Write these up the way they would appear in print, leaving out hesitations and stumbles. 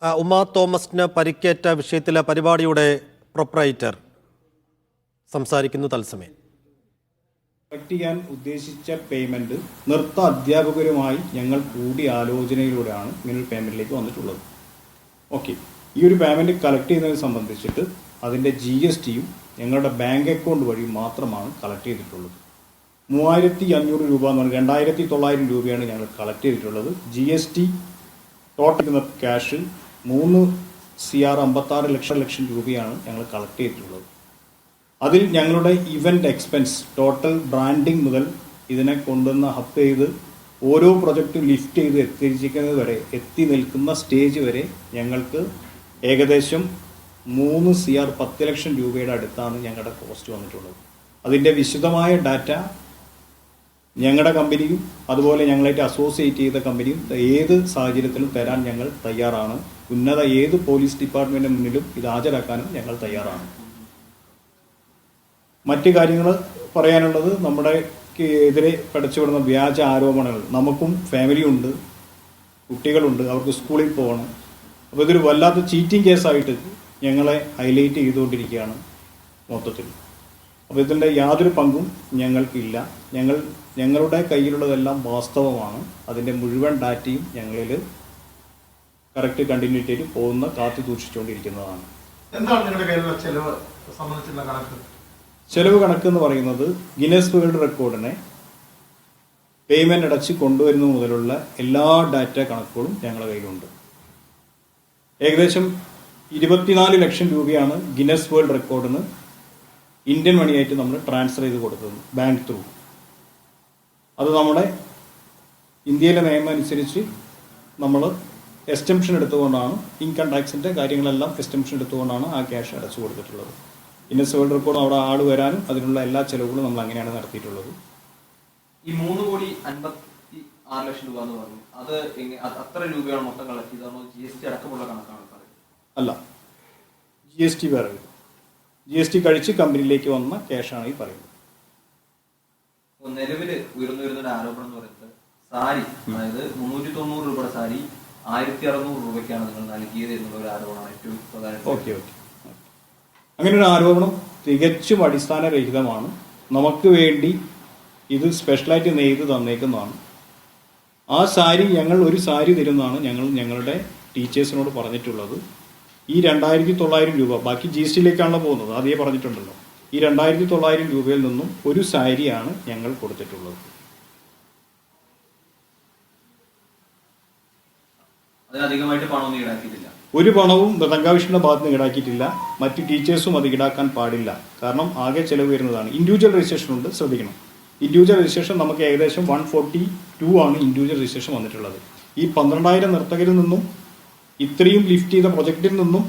ഉമാ തോമസിന് പരിക്കേറ്റ വിഷയത്തിലെ പരിപാടിയുടെ പ്രൊപ്പറൈറ്റർ സംസാരിക്കുന്നു തത്സമയം. കളക്ട് ചെയ്യാൻ ഉദ്ദേശിച്ച പേയ്മെന്റ് നൃത്ത അധ്യാപകരുമായി ഞങ്ങൾ കൂടിയാലോചനയിലൂടെയാണ് ഇങ്ങനൊരു പേയ്മെന്റിലേക്ക് വന്നിട്ടുള്ളത്. ഓക്കെ, ഈ ഒരു പേയ്മെന്റ് കളക്ട് ചെയ്യുന്നതിനെ സംബന്ധിച്ചിട്ട് അതിൻ്റെ GSTയും ഞങ്ങളുടെ ബാങ്ക് അക്കൗണ്ട് വഴി മാത്രമാണ് കളക്ട് ചെയ്തിട്ടുള്ളത്. 3500 രൂപ എന്ന് പറഞ്ഞാൽ 2900 രൂപയാണ് ഞങ്ങൾ കളക്ട് ചെയ്തിട്ടുള്ളത്. GST ടോട്ടൽ ക്യാഷ് 3,56 ലക്ഷം രൂപയാണ് ഞങ്ങൾ കളക്ട് ചെയ്തിട്ടുള്ളത്. അതിൽ ഞങ്ങളുടെ ഇവന്റ് എക്സ്പെൻസ് ടോട്ടൽ ബ്രാൻഡിങ് മുതൽ ഇതിനെ കൊണ്ടുവന്ന് ഹബ് ചെയ്ത് ഓരോ പ്രൊജക്റ്റും ലിഫ്റ്റ് ചെയ്ത് എത്തിച്ചിരിക്കുന്നത് വരെ എത്തി നിൽക്കുന്ന സ്റ്റേജ് വരെ ഞങ്ങൾക്ക് ഏകദേശം 3,10 ലക്ഷം രൂപയുടെ അടുത്താണ് ഞങ്ങളുടെ കോസ്റ്റ് വന്നിട്ടുള്ളത്. അതിൻ്റെ വിശദമായ ഡാറ്റ ഞങ്ങളുടെ കമ്പനിയും അതുപോലെ ഞങ്ങളായിട്ട് അസോസിയേറ്റ് ചെയ്ത കമ്പനിയും ഏത് സാഹചര്യത്തിലും തരാൻ ഞങ്ങൾ തയ്യാറാണ്. ഉന്നത ഏത് പോലീസ് ഡിപ്പാർട്ട്മെന്റിന് മുന്നിലും ഇത് ഹാജരാക്കാനും ഞങ്ങൾ തയ്യാറാണ്. മറ്റ് കാര്യങ്ങൾ പറയാനുള്ളത്, നമ്മുടെ എതിരെ പഠിച്ചുവിടുന്ന വ്യാജ ആരോപണങ്ങൾ, നമുക്കും ഫാമിലി ഉണ്ട്, കുട്ടികളുണ്ട്, അവർക്ക് സ്കൂളിൽ പോകണം. അപ്പോൾ ഇതൊരു വല്ലാത്ത ചീറ്റിംഗ് കേസായിട്ട് ഞങ്ങളെ ഹൈലൈറ്റ് ചെയ്തുകൊണ്ടിരിക്കുകയാണ് മൊത്തത്തിൽ. അപ്പോൾ ഇതിൻ്റെ യാതൊരു പങ്കും ഞങ്ങൾക്കില്ല. ഞങ്ങളുടെ കയ്യിലുള്ളതെല്ലാം വാസ്തവമാണ്. അതിൻ്റെ മുഴുവൻ ഡാറ്റയും ഞങ്ങളിൽ കറക്റ്റ് കണ്ടിന്യൂറ്റി പോകുന്ന കാത്തു സൂക്ഷിച്ചുകൊണ്ടിരിക്കുന്നതാണ്. എന്താണ് നിങ്ങളുടെ കയ്യിലുള്ള ചെലവ് സംബന്ധിച്ചുള്ള കണക്ക്? ചെലവ് കണക്ക് എന്ന് പറയുന്നത് ഗിന്നസ് വേൾഡ് റെക്കോർഡിനെ പേയ്മെന്റ് അടച്ച് കൊണ്ടുവരുന്നത് മുതലുള്ള എല്ലാ ഡാറ്റ കണക്കുകളും ഞങ്ങളുടെ കയ്യിലുണ്ട്. ഏകദേശം 24 ലക്ഷം രൂപയാണ് ഗിന്നസ് വേൾഡ് റെക്കോർഡിന് ഇന്ത്യൻ മണിയായിട്ട് നമ്മൾ ട്രാൻസ്ഫർ ചെയ്ത് കൊടുത്തത് ബാങ്ക് ത്രൂ. അത് നമ്മുടെ ഇന്ത്യയിലെ നിയമം അനുസരിച്ച് നമ്മൾ എക്സ്റ്റംഷൻ എടുത്തുകൊണ്ടാണ്, ഇൻകം ടാക്സിൻ്റെ കാര്യങ്ങളെല്ലാം എക്സ്റ്റംഷൻ എടുത്തുകൊണ്ടാണ് ആ ക്യാഷ് അടച്ചു കൊടുത്തിട്ടുള്ളത്. ഗിന്നസ് വേൾഡ് റെക്കോർഡ് അവിടെ ആട് വരാനും അതിനുള്ള എല്ലാ ചെലവുകളും നമ്മൾ അങ്ങനെയാണ് നടത്തിയിട്ടുള്ളത്. ഈ 3,56 ലക്ഷം രൂപ എന്ന് പറഞ്ഞു, അത് അത്ര രൂപയാണ് മൊത്തം കളക്ട് ചെയ്തതാണോ? GST അടക്കമുള്ള കണക്കാണ്? അല്ല, GST വേറെ. GST കഴിച്ച് കമ്പനിയിലേക്ക് വന്ന ക്യാഷാണ് ഈ പറയുന്നത്. നിലവിൽ ഉയർന്നു വരുന്ന ഒരു ആരോപണം എന്ന് പറയുന്നത് സാരി, അതായത് 390 രൂപയുടെ സാരി 1,600 രൂപയ്ക്കാണ് നിങ്ങൾ നൽകിയത് എന്നുള്ള ഒരു ആരോപണമാണ് ഏറ്റവും പ്രധാനം. ഓക്കെ, അങ്ങനെ ഒരു ആരോപണം തികച്ചും അടിസ്ഥാനരഹിതമാണ്. നമുക്ക് വേണ്ടി ഇത് സ്പെഷ്യലായിട്ട് നെയ്ത് തന്നേക്കുന്നതാണ്. ആ സാരി ഒരു സാരി തരുന്നതാണ് ഞങ്ങളുടെ ടീച്ചേഴ്സിനോട് പറഞ്ഞിട്ടുള്ളത്. ഈ 2,900 രൂപ ബാക്കി GSTയിലേക്കാണല്ലോ പോകുന്നത്, അതേ പറഞ്ഞിട്ടുണ്ടല്ലോ. ഈ 2,900 രൂപയിൽ നിന്നും ഒരു സാരിയാണ് ഞങ്ങൾ കൊടുത്തിട്ടുള്ളത്. അതിനധികമായിട്ട് പണമൊന്നും ഈടാക്കിയിട്ടില്ല. ഒരു പണവും മൃദംഗാവിഷ്ണുടെ ഭാഗത്ത് നിന്ന് ഈടാക്കിയിട്ടില്ല. മറ്റ് ടീച്ചേഴ്സും അത് ഈടാക്കാൻ പാടില്ല. കാരണം ആകെ ചെലവ് വരുന്നതാണ്. ഇൻഡിവിജ്വൽ രജിസ്ട്രേഷൻ ഉണ്ട്, ശ്രദ്ധിക്കണം. ഇൻഡിവിജ്വൽ രജിസ്ട്രേഷൻ നമുക്ക് ഏകദേശം 142 ആണ് ഇൻഡിവിജ്വൽ രജിസ്ട്രേഷൻ വന്നിട്ടുള്ളത്. ഈ 12,000 നർത്തകരിൽ നിന്നും ഇത്രയും ലിഫ്റ്റ് ചെയ്ത പ്രൊജക്റ്റിൽ നിന്നും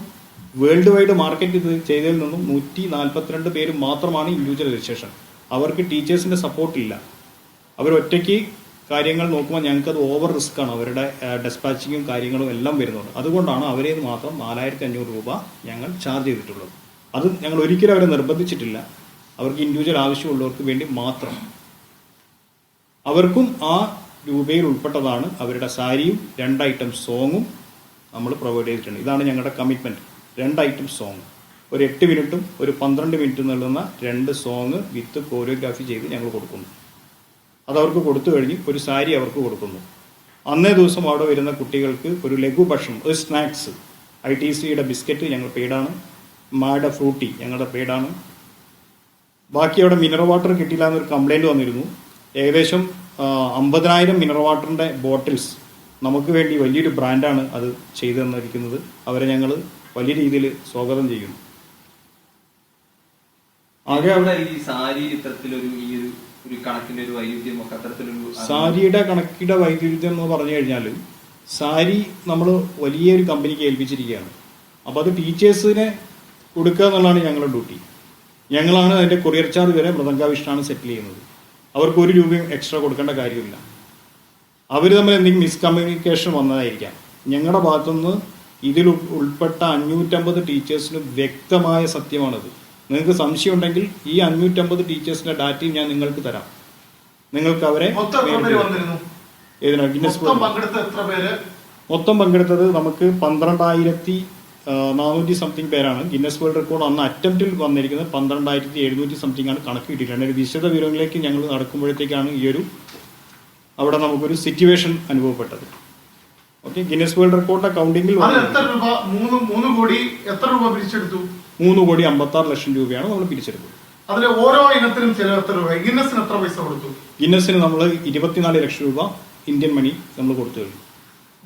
വേൾഡ് വൈഡ് മാർക്കറ്റ് ചെയ്തതിൽ നിന്നും 142 പേര് മാത്രമാണ് ഇൻഡിവിജ്വൽ രജിസ്ട്രേഷൻ. അവർക്ക് ടീച്ചേഴ്സിൻ്റെ സപ്പോർട്ടില്ല. അവരൊറ്റയ്ക്ക് കാര്യങ്ങൾ നോക്കുമ്പോൾ ഞങ്ങൾക്കത് ഓവർ റിസ്ക് ആണ്. അവരുടെ ഡെസ്പാച്ചിങ്ങും കാര്യങ്ങളും എല്ലാം വരുന്നുണ്ട്. അതുകൊണ്ടാണ് അവരേത് മാത്രം 4,500 രൂപ ഞങ്ങൾ ചാർജ് ചെയ്തിട്ടുള്ളത്. അത് ഞങ്ങൾ ഒരിക്കലും അവരെ നിർബന്ധിച്ചിട്ടില്ല. അവർക്ക് ഇൻഡിവിജ്വൽ ആവശ്യമുള്ളവർക്ക് വേണ്ടി മാത്രം. അവർക്കും ആ രൂപയിൽ ഉൾപ്പെട്ടതാണ് അവരുടെ സാരിയും 2 ഐറ്റം സോങ്ങും നമ്മൾ പ്രൊവൈഡ് ചെയ്തിട്ടുണ്ട്. ഇതാണ് ഞങ്ങളുടെ കമ്മിറ്റ്മെൻറ്റ്. 2 ഐറ്റം സോങ്, ഒരു 8 മിനിറ്റും ഒരു 12 മിനിറ്റും നൽകുന്ന 2 സോങ് വിത്ത് കോറിയോഗ്രാഫി ചെയ്ത് ഞങ്ങൾ കൊടുക്കുന്നു. അതവർക്ക് കൊടുത്തു കഴിഞ്ഞ് ഒരു സാരി അവർക്ക് കൊടുക്കുന്നു. അന്നേ ദിവസം അവിടെ വരുന്ന കുട്ടികൾക്ക് ഒരു ലഘു ഭക്ഷണം, ഒരു സ്നാക്സ്, ITCയുടെ ബിസ്ക്കറ്റ് ഞങ്ങൾ പെയ്ഡാണ്, മാഡ ഫ്രൂട്ടി ഞങ്ങളുടെ പെയ്ഡാണ്. ബാക്കി അവിടെ മിനറൽ വാട്ടർ കിട്ടിയില്ല എന്നൊരു കംപ്ലൈൻറ്റ് വന്നിരുന്നു. ഏകദേശം 50,000 മിനറൽ വാട്ടറിൻ്റെ ബോട്ടിൽസ് നമുക്ക് വേണ്ടി വലിയൊരു ബ്രാൻഡാണ് അത് ചെയ്തു തന്നിരിക്കുന്നത്. അവരെ ഞങ്ങൾ വലിയ രീതിയിൽ സ്വാഗതം ചെയ്യുന്നു. ആകെ അവിടെ ഈ സാരി ഇത്തരത്തിലൊരു ഒരു കണക്കിന്റെ ഒരു വൈരുദ്ധ്യം ഒക്കെ അത്തരത്തിലൊരു സാരിയുടെ കണക്കിന്റെ വൈരുദ്ധ്യം എന്ന് പറഞ്ഞു കഴിഞ്ഞാൽ, സാരി നമ്മൾ വലിയൊരു കമ്പനിക്ക് ഏൽപ്പിച്ചിരിക്കുകയാണ്. അപ്പോൾ അത് ടീച്ചേഴ്സിനെ കൊടുക്കുക എന്നുള്ളതാണ് ഞങ്ങളുടെ ഡ്യൂട്ടി. ഞങ്ങളാണ് അതിൻ്റെ കൊറിയർ ചാർജ് വരെ മൃദംഗാവിഷ്ണാണ് സെറ്റിൽ ചെയ്യുന്നത്. അവർക്ക് 1 രൂപയും എക്സ്ട്രാ കൊടുക്കേണ്ട കാര്യമില്ല. അവർ തമ്മിൽ എന്തെങ്കിലും മിസ്കമ്മ്യൂണിക്കേഷൻ വന്നതായിരിക്കാം. ഞങ്ങളുടെ ഭാഗത്തുനിന്ന് ഇതിൽ ഉൾപ്പെട്ട 550 ടീച്ചേഴ്സിന് വ്യക്തമായ സത്യമാണത്. നിങ്ങൾക്ക് സംശയം ഉണ്ടെങ്കിൽ ഈ 550 ടീച്ചേഴ്സിന്റെ ഡാറ്റയും ഞാൻ നിങ്ങൾക്ക് തരാം. നിങ്ങൾക്ക് അവരെ ഗിന്നസ് മൊത്തം പങ്കെടുത്തത് നമുക്ക് 12,400 സംതിങ് പേരാണ്. ഗിന്നസ് വേൾഡ് റെക്കോർഡ് അന്ന് അറ്റംപ്റ്റിൽ വന്നിരിക്കുന്നത് 12,700 സംതിങ് ആണ് കണക്ക് കിട്ടിയിട്ടുണ്ട്. ഒരു വിശദ വിവരങ്ങളിലേക്ക് ഞങ്ങൾ നടക്കുമ്പോഴത്തേക്കാണ് അവിടെ നമുക്കൊരു സിറ്റുവേഷൻ അനുഭവപ്പെട്ടത്. ഓക്കെ, ഗിന്നസ് വേൾഡ് റെക്കോർഡ് അക്കൗണ്ടിങ്ങിൽ 3 കോടി എത്ര രൂപ പിരിച്ചെടുത്തു? 3,56 ലക്ഷം രൂപയാണ് നമ്മൾ പിരിച്ചെടുത്തത്. അതിലെ ഓരോ ഇനത്തിനും ചിലവ് എത്ര രൂപ? ഗിന്നസിന് എത്ര പൈസ കൊടുത്തു? ഗിന്നസിന് നമ്മൾ 24 ലക്ഷം രൂപ ഇന്ത്യൻ മണി നമ്മൾ കൊടുത്തു കഴിഞ്ഞു.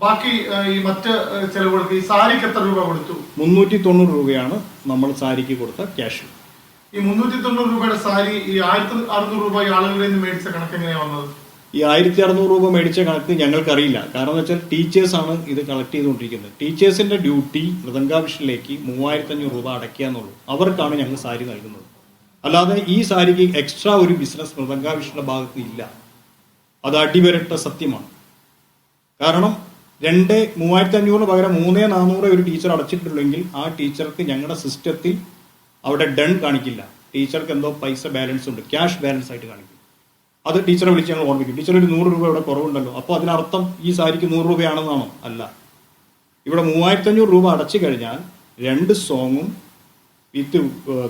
ബാക്കി ഈ മറ്റ് ചെലവുകൾക്ക് ഈ സാരിക്ക് എത്ര രൂപ കൊടുത്തു? 390 രൂപയാണ് നമ്മൾ സാരിക്ക് കൊടുത്ത ക്യാഷ്. ഈ 390 രൂപയുടെ സാരി ഈ 1,600 രൂപ ഈ ആളുകളിൽ നിന്ന് മേടിച്ച കണക്ക് എങ്ങനെയാ വന്നത്? ഈ 1,600 രൂപ മേടിച്ച കണക്ക് ഞങ്ങൾക്കറിയില്ല. കാരണം എന്ന് വെച്ചാൽ ടീച്ചേഴ്സാണ് ഇത് കളക്ട് ചെയ്തുകൊണ്ടിരിക്കുന്നത്. ടീച്ചേഴ്സിന്റെ ഡ്യൂട്ടി മൃദംഗാവിഷനിലേക്ക് 3,500 രൂപ അടയ്ക്കുക എന്നുള്ളൂ. അവർക്കാണ് ഞങ്ങൾ സാരി നൽകുന്നത്. അല്ലാതെ ഈ സാരിക്ക് എക്സ്ട്രാ ഒരു ബിസിനസ് മൃദംഗാവിഷന്റെ ഭാഗത്ത് ഇല്ല. അത് അടിവരട്ട സത്യമാണ്. കാരണം 3,500 പകരം 3,400 ഒരു ടീച്ചർ അടച്ചിട്ടുള്ളെങ്കിൽ ആ ടീച്ചർക്ക് ഞങ്ങളുടെ സിസ്റ്റത്തിൽ അവിടെ ഡൺ കാണിക്കില്ല. ടീച്ചർക്ക് എന്തോ പൈസ ബാലൻസ് ഉണ്ട്, ക്യാഷ് ബാലൻസ് ആയിട്ട് കാണിക്കും. അത് ടീച്ചറെ വിളിച്ച് ഞങ്ങൾ ഓർമ്മിക്കും. ടീച്ചർ ഒരു 100 രൂപ ഇവിടെ കുറവുണ്ടല്ലോ, അപ്പോൾ അതിനർത്ഥം ഈ സാരിക്ക് 100 രൂപയാണെന്നാണോ? അല്ല. ഇവിടെ 3,500 രൂപ അടച്ചു കഴിഞ്ഞാൽ 2 സോങ്ങും വിത്ത്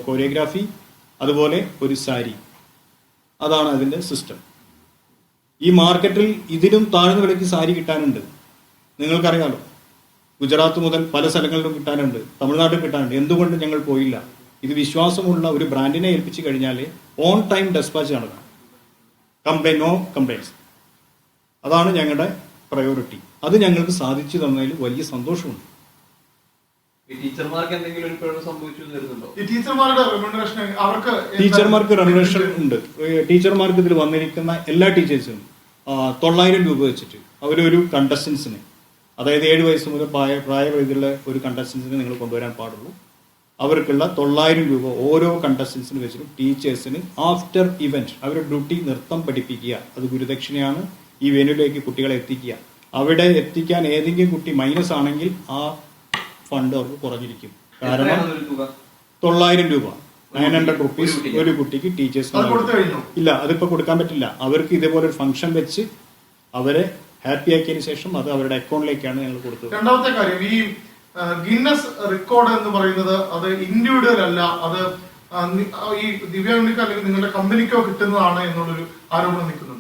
കൊറിയോഗ്രാഫി, അതുപോലെ ഒരു സാരി. അതാണ് അതിൻ്റെ സിസ്റ്റം. ഈ മാർക്കറ്റിൽ ഇതിലും താഴ്ന്ന വിലയ്ക്ക് സാരി കിട്ടാനുണ്ട്. നിങ്ങൾക്കറിയാലോ, ഗുജറാത്ത് മുതൽ പല സ്ഥലങ്ങളിലും കിട്ടാനുണ്ട്, തമിഴ്നാട്ടിൽ കിട്ടാനുണ്ട്. എന്തുകൊണ്ട് ഞങ്ങൾ പോയില്ല? ഇത് വിശ്വാസമുള്ള ഒരു ബ്രാൻഡിനെ ഏൽപ്പിച്ചു കഴിഞ്ഞാൽ ഓൺ ടൈം ഡെസ്പാച്ച് നടക്കണം. No complaints. അതാണ് ഞങ്ങളുടെ പ്രയോറിറ്റി. അത് ഞങ്ങൾക്ക് സാധിച്ചു തന്നതിൽ വലിയ സന്തോഷമുണ്ട്. ടീച്ചർമാർക്ക് എന്തെങ്കിലും ഒരു പിഴവ് സംഭവിച്ചു വരുന്നുണ്ടോ? ഈ ടീച്ചർമാരുടെ റെമ്യൂണറേഷൻ അവർക്ക് ടീച്ചർമാർക്ക് റെമ്യൂണറേഷൻ ഉണ്ട്. ടീച്ചർമാർക്ക് ഇതിൽ വന്നിരിക്കുന്ന എല്ലാ ടീച്ചേഴ്സിനും 900 രൂപ വെച്ചിട്ട് അവരൊരു കണ്ടസ്റ്റൻസിന്, അതായത് 7 വയസ്സ് മുതൽ പ്രായപരിധിയുള്ള ഒരു കണ്ടസ്റ്റൻസിന് നിങ്ങൾ കൊണ്ടുവരാൻ പാടുള്ളൂ. അവർക്കുള്ള 900 രൂപ ഓരോ കണ്ടസ്റ്റൻസിന് വെച്ചിട്ട് ടീച്ചേഴ്സിന് ആഫ്റ്റർ ഇവന്റ് അവരുടെ ഡ്യൂട്ടി നൃത്തം പഠിപ്പിക്കുക. അത് ഗുരുദക്ഷിണയാണ്. ഈ വെന്യൂലേക്ക് കുട്ടികളെ എത്തിക്കുക. അവിടെ എത്തിക്കാൻ ഏതെങ്കിലും കുട്ടി മൈനസ് ആണെങ്കിൽ ആ ഫണ്ട് അവർക്ക് കുറഞ്ഞിരിക്കും. കാരണം 900 രൂപ 900 റുപ്പീസ് ഒരു കുട്ടിക്ക് ടീച്ചേഴ്സ് ഇല്ല. അതിപ്പോ കൊടുക്കാൻ പറ്റില്ല. അവർക്ക് ഇതേപോലെ ഒരു ഫംഗ്ഷൻ വെച്ച് അവരെ ഹാപ്പി ആക്കിയതിനു ശേഷം അത് അവരുടെ അക്കൗണ്ടിലേക്കാണ് ഞങ്ങൾ കൊടുത്തത്. രണ്ടാമത്തെ കാര്യം, ഈ ഗിന്നസ് റെക്കോർഡ് എന്ന് പറയുന്നത് അത് ഇൻഡിവിജ്വൽ അല്ല, അത് ഈ ദിവ്യാംഗിക്ക് അല്ലെങ്കിൽ നിങ്ങളുടെ കമ്പനിക്കോ കിട്ടുന്നതാണ് എന്നുള്ളൊരു ആരോപണം നിൽക്കുന്നു.